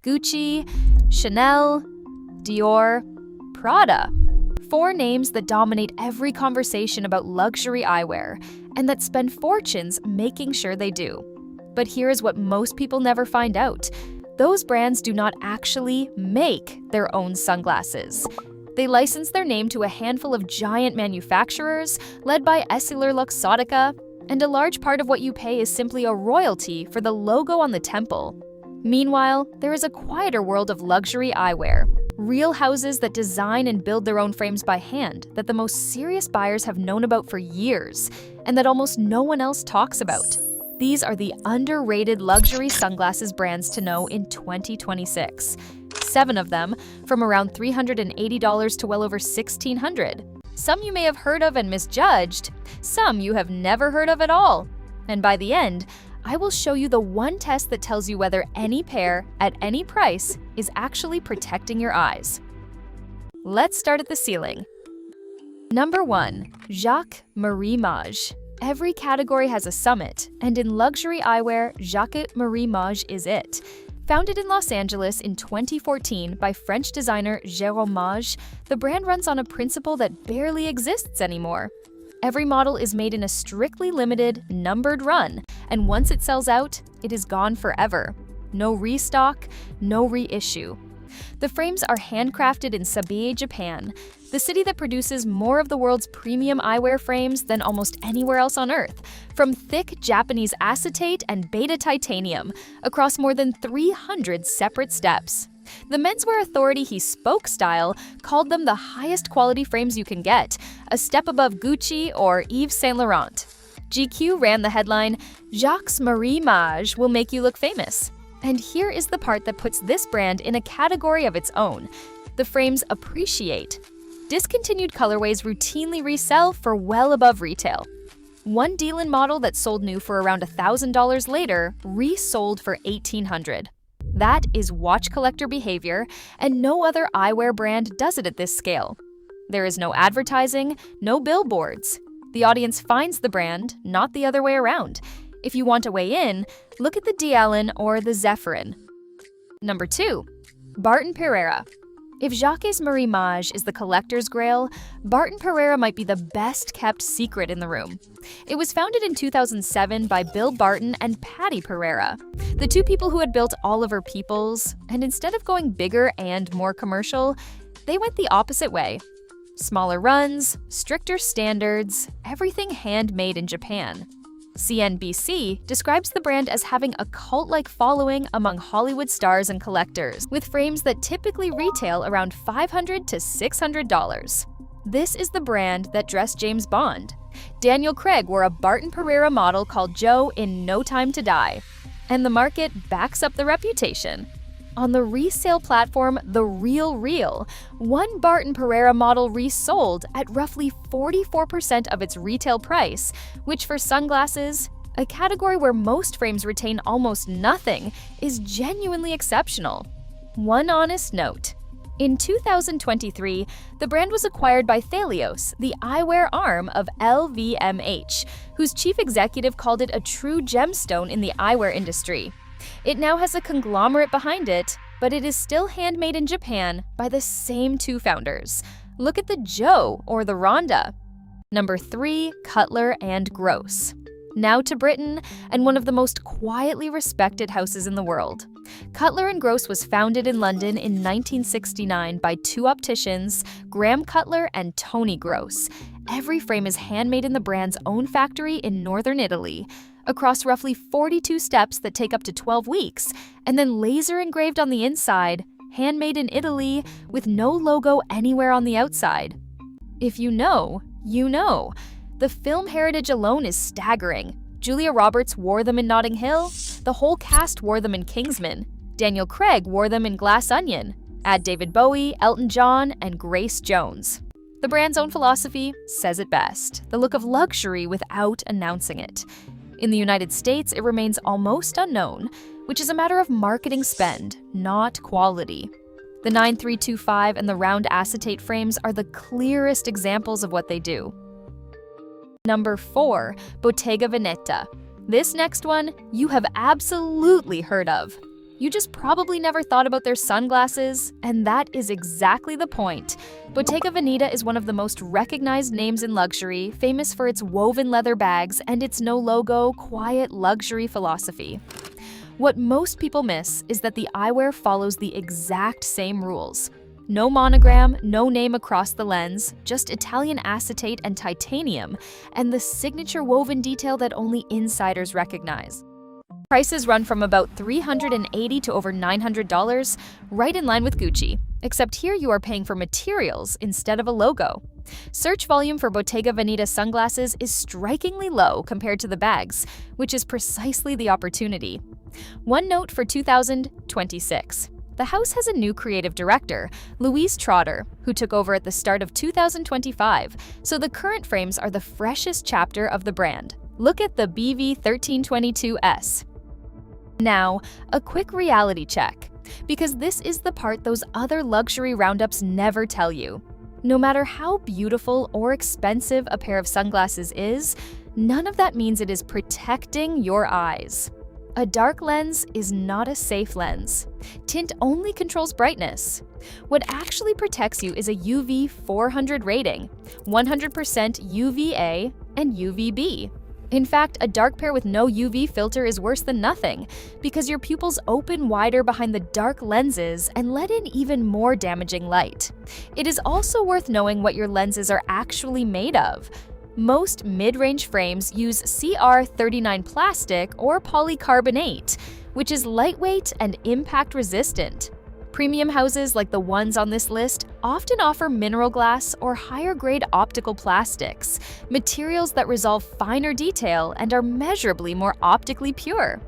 Gucci, Chanel, Dior, Prada. 4 names that dominate every conversation about luxury eyewear and that spend fortunes making sure they do. But here is what most people never find out. Those brands do not actually make their own sunglasses. They license their name to a handful of giant manufacturers led by EssilorLuxottica, and a large part of what you pay is simply a royalty for the logo on the temple. Meanwhile, there is a quieter world of luxury eyewear. Real houses that design and build their own frames by hand that the most serious buyers have known about for years, and that almost no one else talks about. These are the underrated luxury sunglasses brands to know in 2026. 7 of them, from around $380 to well over $1,600. Some you may have heard of and misjudged, some you have never heard of at all. And by the end, I will show you the one test that tells you whether any pair, at any price, is actually protecting your eyes. Let's start at the ceiling. Number 1. Jacques Marie Mage. Every category has a summit, and in luxury eyewear, Jacques Marie Mage is it. Founded in Los Angeles in 2014 by French designer Jérôme Mage, the brand runs on a principle that barely exists anymore. Every model is made in a strictly limited, numbered run, and once it sells out, it is gone forever. No restock, no reissue. The frames are handcrafted in Sabiye, Japan, the city that produces more of the world's premium eyewear frames than almost anywhere else on Earth, from thick Japanese acetate and beta titanium across more than 300 separate steps. The menswear authority He Spoke Style called them the highest quality frames you can get, a step above Gucci or Yves Saint Laurent. GQ ran the headline, "Jacques Marie Mage will make you look famous." And here is the part that puts this brand in a category of its own. The frames appreciate. Discontinued colorways routinely resell for well above retail. One Dylan model that sold new for around $1,000 later resold for $1,800. That is watch collector behavior, and no other eyewear brand does it at this scale. There is no advertising, no billboards. The audience finds the brand, not the other way around. If you want to weigh in, look at the D'Allen or the Zephyrin. Number 2. Barton Perreira. If Jacques Marie Mage is the collector's grail, Barton Perreira might be the best-kept secret in the room. It was founded in 2007 by Bill Barton and Patty Perreira, the 2 people who had built Oliver Peoples, and instead of going bigger and more commercial, they went the opposite way. Smaller runs, stricter standards, everything handmade in Japan. CNBC describes the brand as having a cult-like following among Hollywood stars and collectors, with frames that typically retail around $500 to $600. This is the brand that dressed James Bond. Daniel Craig wore a Barton Perreira model called Joe in No Time to Die, and the market backs up the reputation. On the resale platform The Real Real, one Barton Perreira model resold at roughly 44% of its retail price, which for sunglasses, a category where most frames retain almost nothing, is genuinely exceptional. One honest note. In 2023, the brand was acquired by Thalios, the eyewear arm of LVMH, whose chief executive called it a true gemstone in the eyewear industry. It now has a conglomerate behind it, but it is still handmade in Japan by the same 2 founders. Look at the Joe or the Rhonda. Number 3. Cutler and Gross. Now to Britain, and one of the most quietly respected houses in the world. Cutler and Gross was founded in London in 1969 by 2 opticians, Graham Cutler and Tony Gross. Every frame is handmade in the brand's own factory in northern Italy, across roughly 42 steps that take up to 12 weeks, and then laser engraved on the inside, handmade in Italy, with no logo anywhere on the outside. If you know, you know. The film heritage alone is staggering. Julia Roberts wore them in Notting Hill. The whole cast wore them in Kingsman. Daniel Craig wore them in Glass Onion. Add David Bowie, Elton John, and Grace Jones. The brand's own philosophy says it best: the look of luxury without announcing it. In the United States, it remains almost unknown, which is a matter of marketing spend, not quality. The 9325 and the round acetate frames are the clearest examples of what they do. Number 4. Bottega Veneta. This next one you have absolutely heard of. You just probably never thought about their sunglasses, and that is exactly the point. Bottega Veneta is one of the most recognized names in luxury, famous for its woven leather bags and its no-logo, quiet luxury philosophy. What most people miss is that the eyewear follows the exact same rules. No monogram, no name across the lens, just Italian acetate and titanium, and the signature woven detail that only insiders recognize. Prices run from about $380 to over $900, right in line with Gucci, except here you are paying for materials instead of a logo. Search volume for Bottega Veneta sunglasses is strikingly low compared to the bags, which is precisely the opportunity. One note for 2026. The house has a new creative director, Louise Trotter, who took over at the start of 2025, so the current frames are the freshest chapter of the brand. Look at the BV1322S. Now, a quick reality check, because this is the part those other luxury roundups never tell you. No matter how beautiful or expensive a pair of sunglasses is, none of that means it is protecting your eyes. A dark lens is not a safe lens. Tint only controls brightness. What actually protects you is a UV 400 rating, 100% UVA and UVB. In fact, a dark pair with no UV filter is worse than nothing, because your pupils open wider behind the dark lenses and let in even more damaging light. It is also worth knowing what your lenses are actually made of. Most mid-range frames use CR39 plastic or polycarbonate, which is lightweight and impact-resistant. Premium houses like the ones on this list often offer mineral glass or higher-grade optical plastics, materials that resolve finer detail and are measurably more optically pure.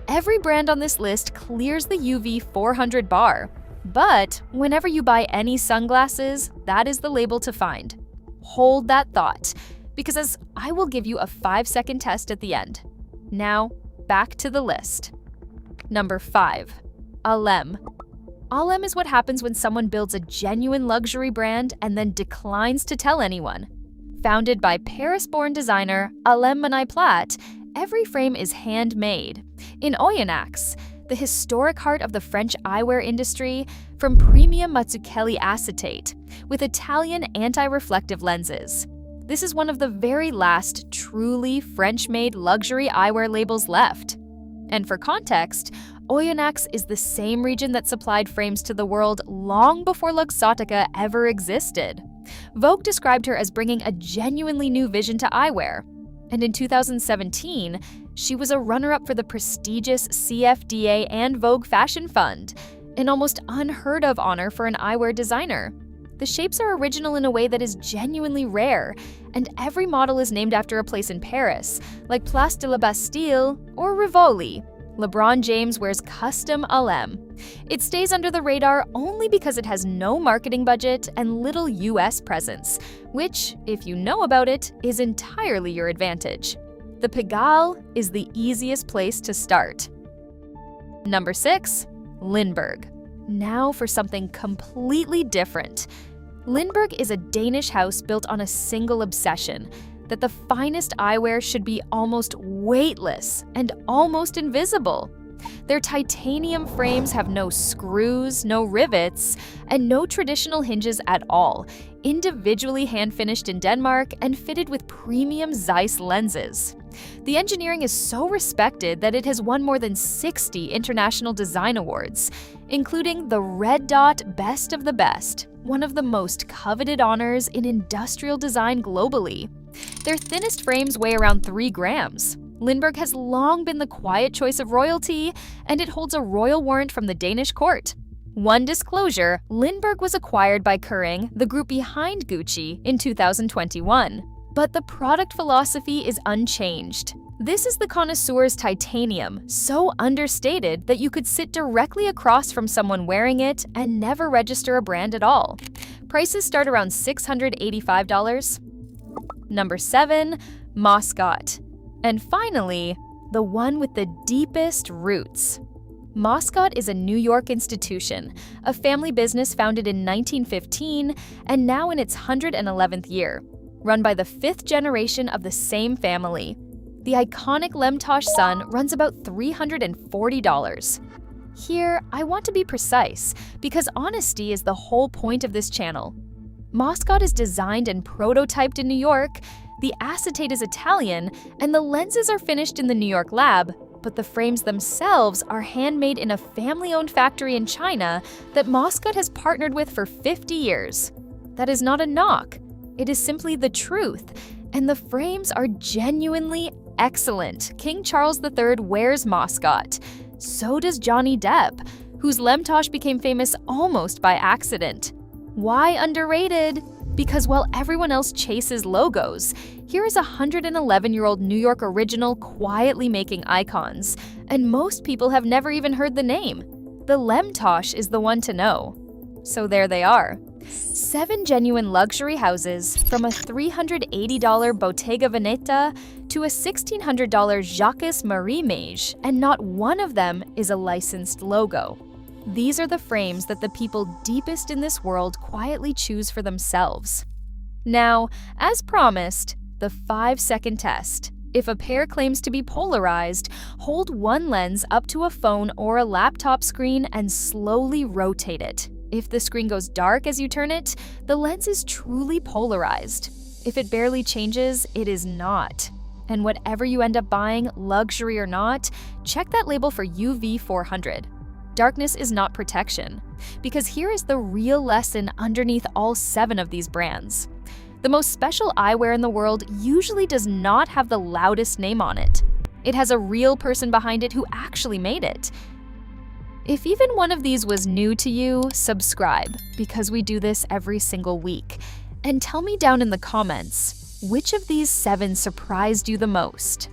Every brand on this list clears the UV 400 bar, but whenever you buy any sunglasses, that is the label to find. Hold that thought, because as I will give you a 5-second test at the end. Now, back to the list. Number 5. Ahlem. Ahlem is what happens when someone builds a genuine luxury brand and then declines to tell anyone. Founded by Paris-born designer Ahlem Plat, every frame is handmade. In Oyonnax, the historic heart of the French eyewear industry, from premium Mazzucchelli acetate, with Italian anti-reflective lenses. This is one of the very last truly French-made luxury eyewear labels left. And for context, Oyonnax is the same region that supplied frames to the world long before Luxottica ever existed. Vogue described her as bringing a genuinely new vision to eyewear. And in 2017, she was a runner-up for the prestigious CFDA and Vogue Fashion Fund, an almost unheard-of honor for an eyewear designer. The shapes are original in a way that is genuinely rare, and every model is named after a place in Paris, like Place de la Bastille or Rivoli. LeBron James wears custom Ahlem. It stays under the radar only because it has no marketing budget and little US presence, which, if you know about it, is entirely your advantage. The Pigalle is the easiest place to start. Number 6. Lindberg. Now for something completely different. Lindberg is a Danish house built on a single obsession: that the finest eyewear should be almost weightless and almost invisible. Their titanium frames have no screws, no rivets, and no traditional hinges at all, individually hand-finished in Denmark and fitted with premium Zeiss lenses. The engineering is so respected that it has won more than 60 international design awards, including the Red Dot Best of the Best, one of the most coveted honors in industrial design globally. Their thinnest frames weigh around 3 grams. Lindberg has long been the quiet choice of royalty, and it holds a royal warrant from the Danish court. One disclosure: Lindberg was acquired by Kering, the group behind Gucci, in 2021. But the product philosophy is unchanged. This is the connoisseur's titanium, so understated that you could sit directly across from someone wearing it and never register a brand at all. Prices start around $685. Number 7. Moscot. And finally, the one with the deepest roots. Moscot is a New York institution, a family business founded in 1915 and now in its 111th year, run by the 5th generation of the same family. The iconic Lemtosh sun runs about $340. Here, I want to be precise, because honesty is the whole point of this channel. Moscot is designed and prototyped in New York, the acetate is Italian, and the lenses are finished in the New York lab, but the frames themselves are handmade in a family-owned factory in China that Moscot has partnered with for 50 years. That is not a knock. It is simply the truth, and the frames are genuinely excellent. King Charles III wears Moscot. So does Johnny Depp, whose Lemtosh became famous almost by accident. Why underrated? Because while everyone else chases logos, here is a 111-year-old New York original quietly making icons, and most people have never even heard the name. The Lemtosh is the one to know. So there they are. 7 genuine luxury houses, from a $380 Bottega Veneta to a $1,600 Jacques Marie Mage, and not one of them is a licensed logo. These are the frames that the people deepest in this world quietly choose for themselves. Now, as promised, the 5-second test. If a pair claims to be polarized, hold one lens up to a phone or a laptop screen and slowly rotate it. If the screen goes dark as you turn it, the lens is truly polarized. If it barely changes, it is not. And whatever you end up buying, luxury or not, check that label for UV 400. Darkness is not protection, because here is the real lesson underneath all 7 of these brands. The most special eyewear in the world usually does not have the loudest name on it. It has a real person behind it who actually made it. If even one of these was new to you, subscribe, because we do this every single week. And tell me down in the comments, which of these 7 surprised you the most?